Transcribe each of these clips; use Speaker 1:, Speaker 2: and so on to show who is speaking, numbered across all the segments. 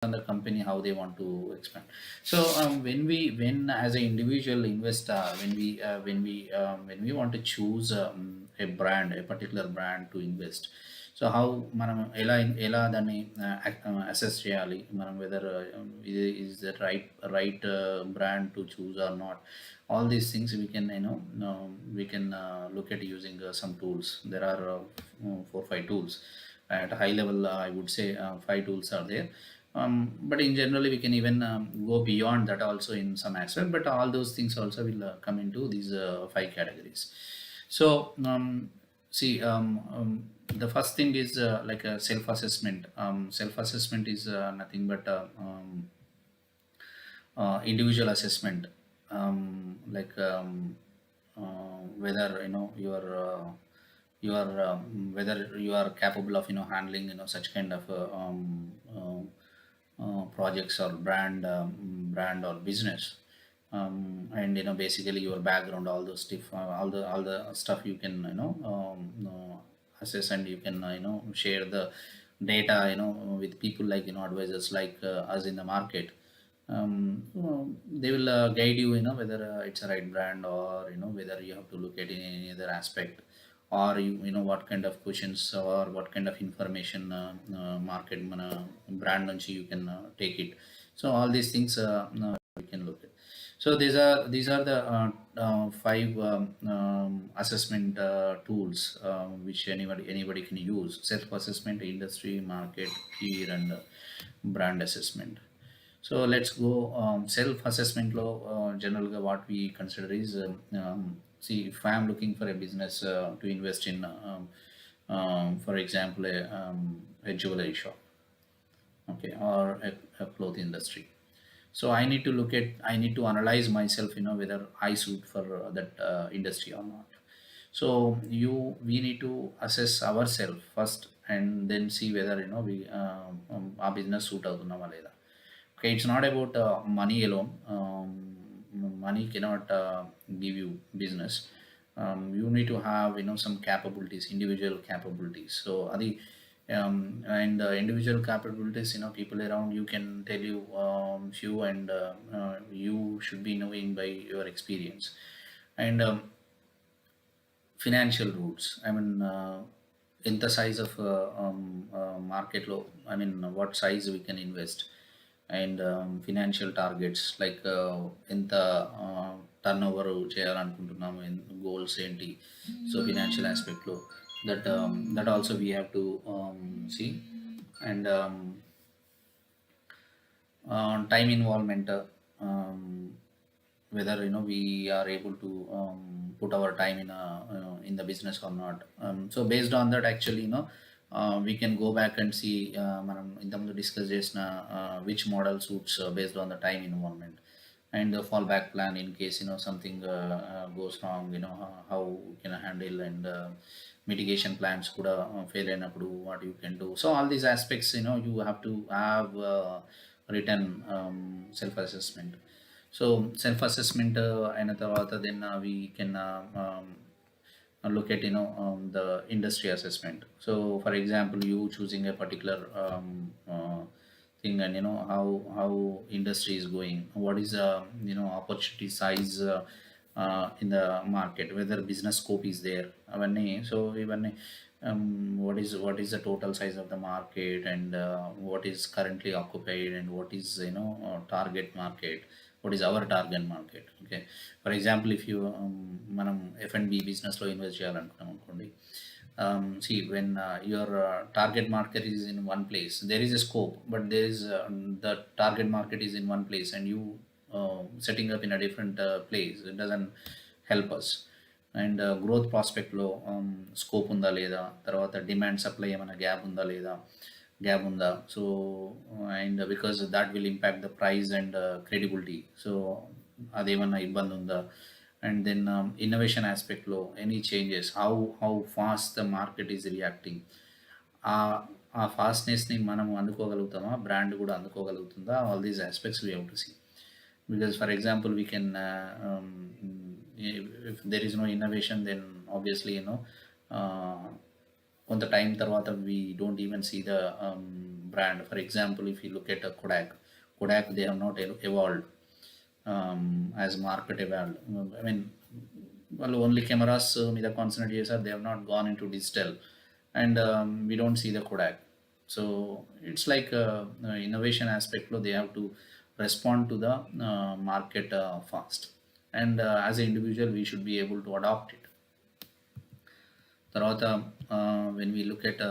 Speaker 1: on the company how they want to expand. So when as an individual investor, when we want to choose a brand, a particular brand to invest, so how మనం ఎలా దాన్ని assess చేయాలి, మనం weather ఇది is the right brand to choose or not. All these things we can we can look at using some tools. There are 4 5 tools at a high level. I would say 5 tools are there, but in generally we can even go beyond that also in some aspect, but all those things also will come into these 5 categories. So see, the first thing is like a self-assessment. Self-assessment is nothing but individual assessment, like whether you are whether you are capable of handling such kind of projects or brand or business. And basically your background, all those stuff, all the stuff you can assess, and you can share the data with people like advisors like us in the market. They will guide you, whether it's a right brand, or whether you have to look at in any other aspect, or what kind of questions or what kind of information market brand nunchi you can take it. So all these things we can look at. So these are the 5 assessment tools which anybody can use: self assessment, industry, market, peer, and brand assessment. So let's go self-assessment law. Generally, what we consider is, see, if I am looking for a business to invest in, for example, a jewelry shop, okay, or a cloth industry. So I need to analyze myself, whether I suit for that industry or not. So we need to assess ourselves first, and then see whether we our business suit అవుతున్నామా లేదా. Okay, it's not about money alone. Money cannot give you business. You need to have some capabilities, individual capabilities. So adi and individual capabilities, people around you can tell you few, and you should be knowing by your experience. And financial roots, I mean, in the size of market low, I mean, what size we can invest. And financial targets, like ఎంత turnover చేయాలనుకుంటున్నాము, goals ఏంటి. So financial ఆస్పెక్ట్లో that also we have to see. And time involvement, whether we are able to put our time in the business or not. So based on that, actually, we can go back and see మనం ఇంతకుముందు discuss చేసిన which model suits based on the time involvement, and the fallback plan in case something goes wrong, how you can handle, and mitigation plans kuda fail అయినప్పుడు what you can do. So all these aspects, you have to have written self assessment. So self assessment అయిన తర్వాత then we can look at the industry assessment. So for example, you choosing a particular thing, and how industry is going, what is opportunity size in the market, whether business scope is there, avanni. So even what is the total size of the market, and what is currently occupied, and what is target market, what is our target market. Okay, for example, if you మనం F&B బిజినెస్లో invest చేయాలనుకున్నాం అనుకోండి. See, when your target market is in one place, there is a scope, but there is the target market is in one place, and you setting up in a different place, it doesn't help us. And growth ప్రాస్పెక్ట్లో scope ఉందా లేదా, తర్వాత demand supply ఏమైనా gap ఉందా. So and because that will impact the price and credibility. So అదేమన్నా ఇబ్బంది ఉందా. And then innovation ఆస్పెక్ట్లో any changes, how fast the market is reacting. ఆ ఫాస్ట్నెస్ని మనం అందుకోగలుగుతామా, బ్రాండ్ కూడా అందుకోగలుగుతుందా. All these aspects we have to see. Because for example, we can if there is no innovation, then obviously కొంత time తర్వాత we don't even see the brand. For example, if you look at a Kodak, they have not evolved as market evolved. I mean, వాళ్ళు only cameras మీద concentrate చేశారు. They have not gone into digital and we don't see the Kodak. So it's like innovation ఆస్పెక్ట్లో they have to respond to the market fast and as a individual we should be able to adapt it. తర్వాత when we look at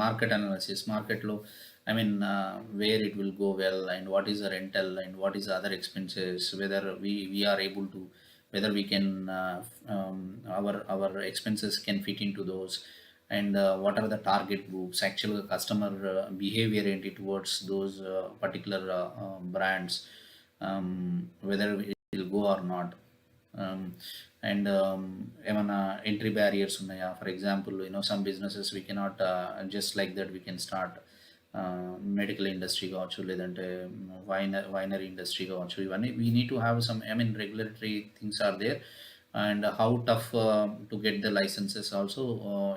Speaker 1: market analysis, మార్కెట్లో I mean, where it will go well and what is the rental and what is the other expenses, whether we are able to, whether we can our expenses can fit into those, and what are the target groups, actual customer behavior ఏంటి towards those particular brands, whether it will go or not. And ఏమైనా entry barriers ఉన్నాయా? For example some businesses we cannot just like that we can start. Medical industry కావచ్చు, లేదంటే winery industry కావచ్చు. ఇవన్నీ we need to have some, I mean regulatory things are there and how tough to get the licences also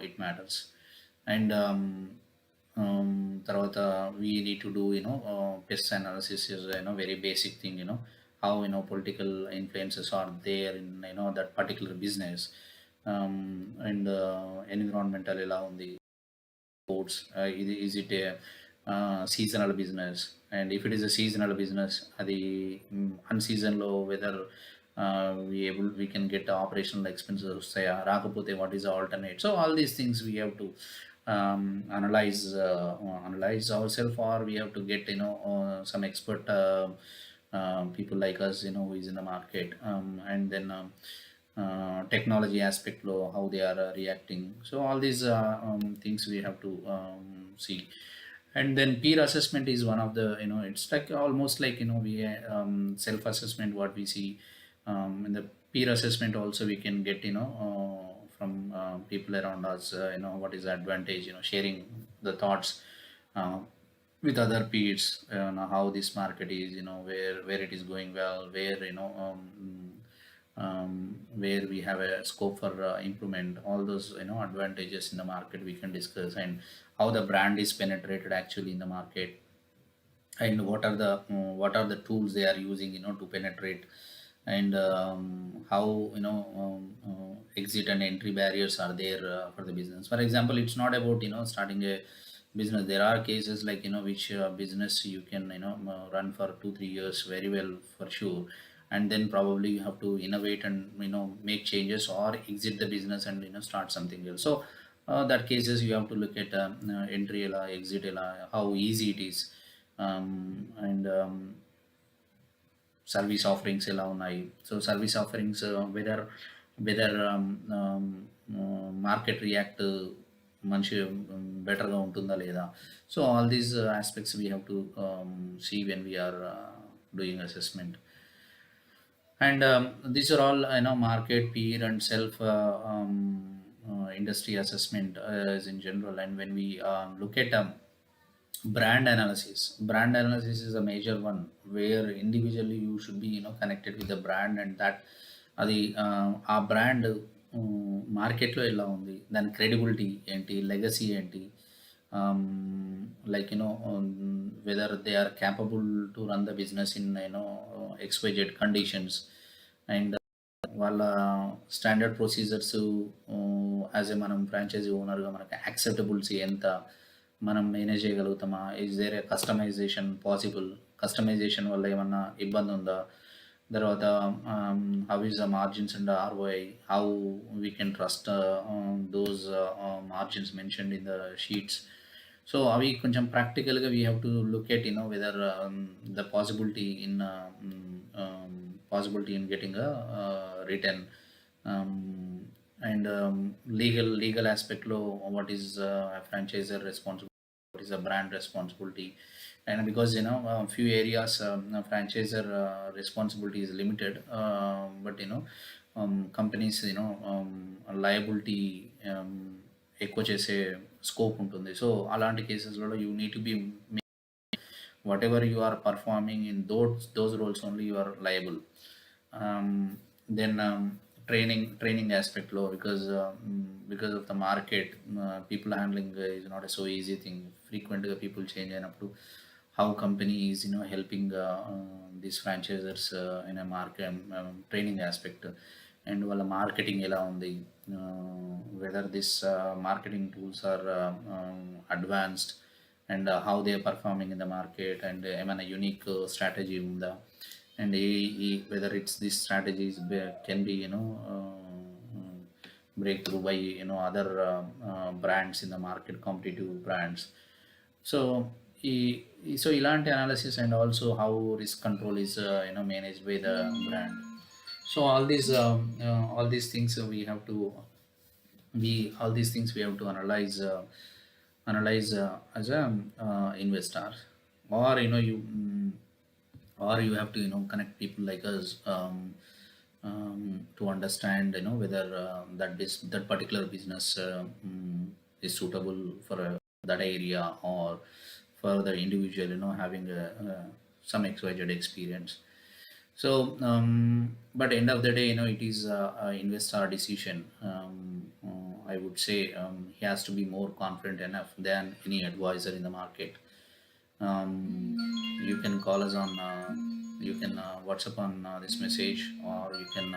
Speaker 1: it matters. And తర్వాత we need to do pest analysis is very basic thing. How political influences are there in that particular business, and environmental ఎలా ఉంది, sports, is it a seasonal business, and if it is a seasonal business అది unseason లో whether we can get operational expenses వస్తాయా, రాకపోతే what is the alternate. So all these things we have to analyze ourselves, or we have to get some expert people like us who is in the market, and then technology aspect lo how they are reacting. So all these things we have to see. And then peer assessment is one of the it's like almost like we self assessment what we see. In the peer assessment also we can get from people around us, what is the advantage, sharing the thoughts uh, with other peers, how this market is, where it is going well, where where we have a scope for improvement. All those advantages in the market we can discuss, and how the brand is penetrated actually in the market, and what are the tools they are using to penetrate, and how exit and entry barriers are there for the business. For example, it's not about starting a business. There are cases like which business you can run for 2-3 years very well for sure, and then probably you have to innovate and make changes, or exit the business and start something else. So that cases you have to look at entry ela, exit ela, how easy it is, and service offerings ఎలా ఉన్నాయి. So service offerings whether market react మంచి బెటర్గా ఉంటుందా లేదా. So all these aspects we have to see when we are doing assessment. And these are all market, peer, and self industry assessment as in general. And when we look at brand analysis is a major one, where individually you should be connected with the brand, and that అది ఆ brand మార్కెట్లో ఎలా ఉంది, దాని credibility ఏంటి, legacy ఏంటి, like whether they are capable to run the business in XYZ conditions, and వాళ్ళ standard procedures as a మనం ఫ్రాంచైజీ ఓనర్గా మనకి యాక్సెప్టబుల్సీ ఎంత, మనం మేనేజ్ చేయగలుగుతామా, is there a customization possible, customization వల్ల ఏమన్నా ఇబ్బంది ఉందా, తర్వాత how is the margins and ROI, how we can trust those margins mentioned in the sheets. So అవి కొంచెం ప్రాక్టికల్గా we have to look at whether the possibility in getting a return, and legal aspect lo what is a franchisor responsibility, what is a brand responsibility. And because a few areas franchisor responsibility is limited, but companies liability ఎక్కువ చేసే scope ఉంటుంది. So అలాంటి కేసెస్లలో you need to be whatever you are performing in those roles only you are liable. Then training aspect low, because of the market, people handling is not a so easy thing. Frequently people change అయినప్పుడు how company is helping these franchisers in a market training aspect, and వాళ్ళ marketing ఎలా ఉంది, whether this marketing tools are advanced, and how they are performing in the market, and ఏమైనా unique strategy ఉందా, and whether it's this strategies can be breakthrough by other brands in the market, competitive brands. So so ఇలాంటి analysis, and also how risk control is managed by the brand. So all these things we have to we all these things we have to analyze as a investor, or or you have to connect people like us, to understand whether that particular business is suitable for that area, or for the individual having some XYZ experience. So but end of the day, it is a investor decision. I would say he has to be more confident enough than any advisor in the market. um, you can call us on you can WhatsApp on this message, or you can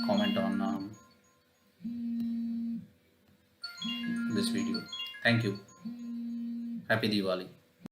Speaker 1: comment on this video. Thank you. Happy Diwali.